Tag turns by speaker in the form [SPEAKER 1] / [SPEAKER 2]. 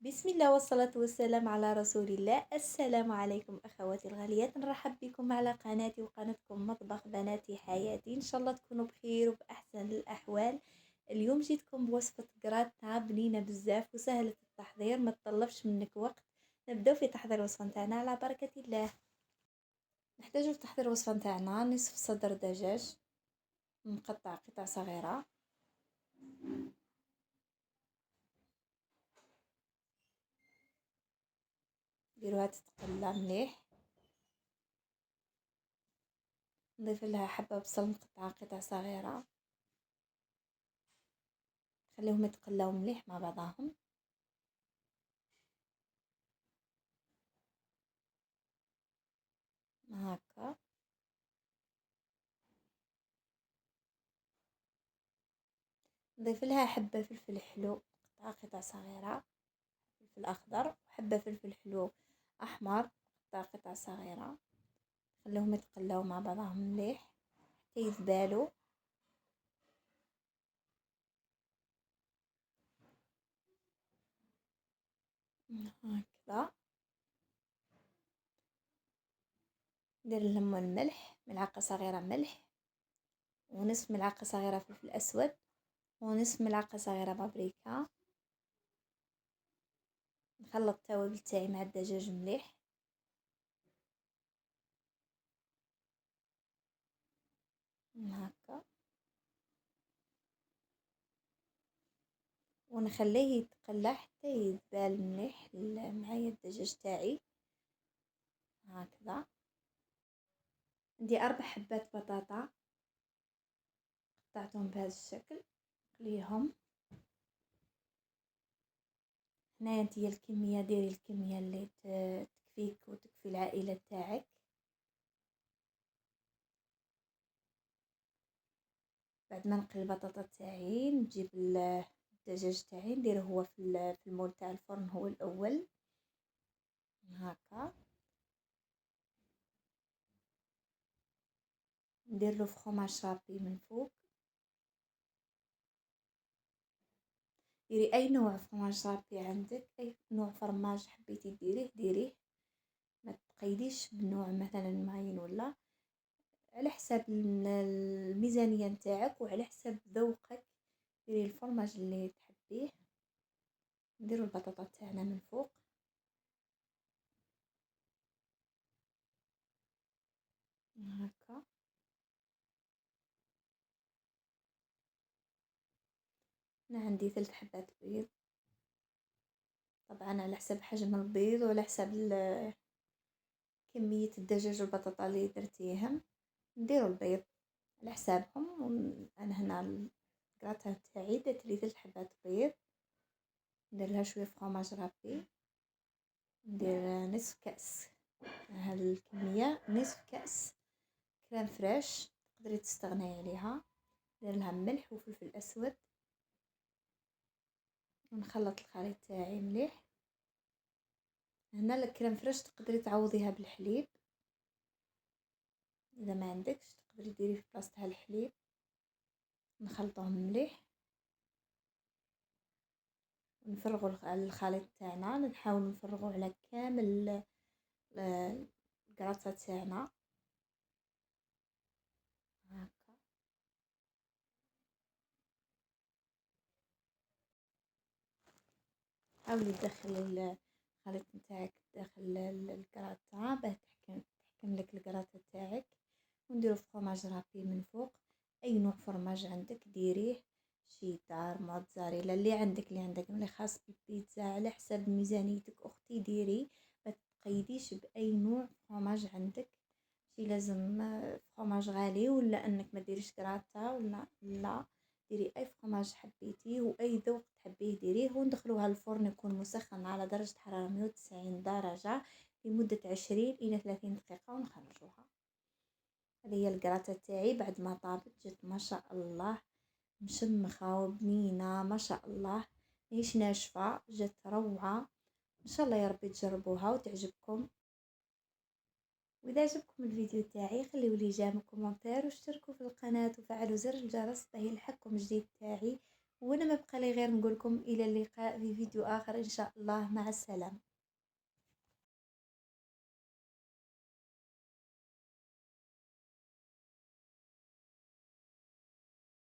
[SPEAKER 1] بسم الله والصلاة والسلام على رسول الله. السلام عليكم أخواتي الغاليات، نرحب بكم على قناتي وقناتكم مطبخ بناتي حياتي. إن شاء الله تكونوا بخير وبأحسن الأحوال. اليوم جيتكم بوصفة قراتة بنينة بزاف وسهلة التحضير، ما تطلبش منك وقت. نبداو في تحضير الوصفة نتاعنا على بركة الله. نحتاجو في تحضير الوصفة نتاعنا نصف صدر دجاج مقطع قطع صغيرة، ديروها تتقلى مليح. نضيف لها حبة بصل مقطعة قطع صغيرة، خليهم يتقلاو مليح مع بعضهم. هكا نضيف لها حبة فلفل حلو قطع صغيرة، فلفل أخضر، وحبة فلفل حلو أحمر قطع صغيرة. خليهم يتقلاو مع بعضهم مليح حتى يذبالو. هكذا ندير لهم الملح، ملعقة صغيرة ملح، ونصف ملعقة صغيرة فلفل أسود، ونصف ملعقة صغيرة بابريكا. نخلط التوابل تاعي مع الدجاج مليح. هكا ونخليه يتقلى حتى يذبال مليح معايا الدجاج تاعي. هكذا عندي 4 حبات بطاطا قطعتهم بهذا الشكل، نقليهم. هنايا نتيا الكميه، ديري الكميه اللي تكفيك وتكفي العائله تاعك. بعد ما نقلي البطاطا تاعي نجيب الدجاج تاعي نديره هو في المول تاع الفرن هو الاول. هكا ندير له فخوماج رابي من فوق. ديري اي نوع فخوماج رابي عندك، اي نوع فرماج حبيتي ديريه، ما تقيديش بنوع مثلا معين، ولا على حساب الميزانيه نتاعك وعلى حساب ذوقك ديري الفرماج اللي تحبيه. نديرو البطاطا تاعنا من فوق. هكا انا عندي 3 حبات بيض، طبعا على حسب حجم البيض وعلى حسب كميه الدجاج والبطاطا اللي درتيهم. نديرو البيض على حسابهم. انا هنا الكراتة تاعي درت لي 3 حبات بيض. ندير لها شويه فرماج رابي، ندير نصف كاس، هاد الكميه نصف كاس كريم فريش تقدري تستغني عليها. ندير لها ملح وفلفل اسود، ونخلط الخليط تاعي مليح. هنا الكريم فريش تقدري تعوضيها بالحليب، اذا ما عندكش تقدري ديري في بلاصتها الحليب. نخلطهم مليح ونفرغوا الخليط تاعنا، نحاول نفرغوا على كامل الكراسة تاعنا. هكا حاولي تدخلي الخليط نتاعك داخل الكراسة باه تحكم لك الكراسة تاعك. ونديرو فرماج رابي من فوق، اي نوع فرماج عندك ديريه، شيدار، موتزاريلا، اللي خاص بالبيتزا على حسب ميزانيتك اختي ديري. ما تقيديش باي نوع فرماج عندك، شي لازم فرماج غالي ولا انك ما ديريش كراتا، ولا لا، ديري اي فرماج حبيتيه واي ذوق تحبيه ديريه. وندخلوها الفرن يكون مسخن على درجة حرارة 190 درجة لمدة 20 إلى 30 دقيقة ونخرجوها. هذه هي الكراتا تاعي بعد ما طابت، جات ما شاء الله مشمخة وبنينة ما شاء الله، ماهيش ناشفة، جات روعة. ان شاء الله يا ربي تجربوها وتعجبكم. واذا عجبكم الفيديو تاعي خليوا لي جيم كومنتير واشتركوا في القناة وفعلوا زر الجرس باه يلحقكم جديد تاعي وانا ما بقى لي غير نقولكم الى اللقاء في فيديو اخر ان شاء الله. مع السلامة.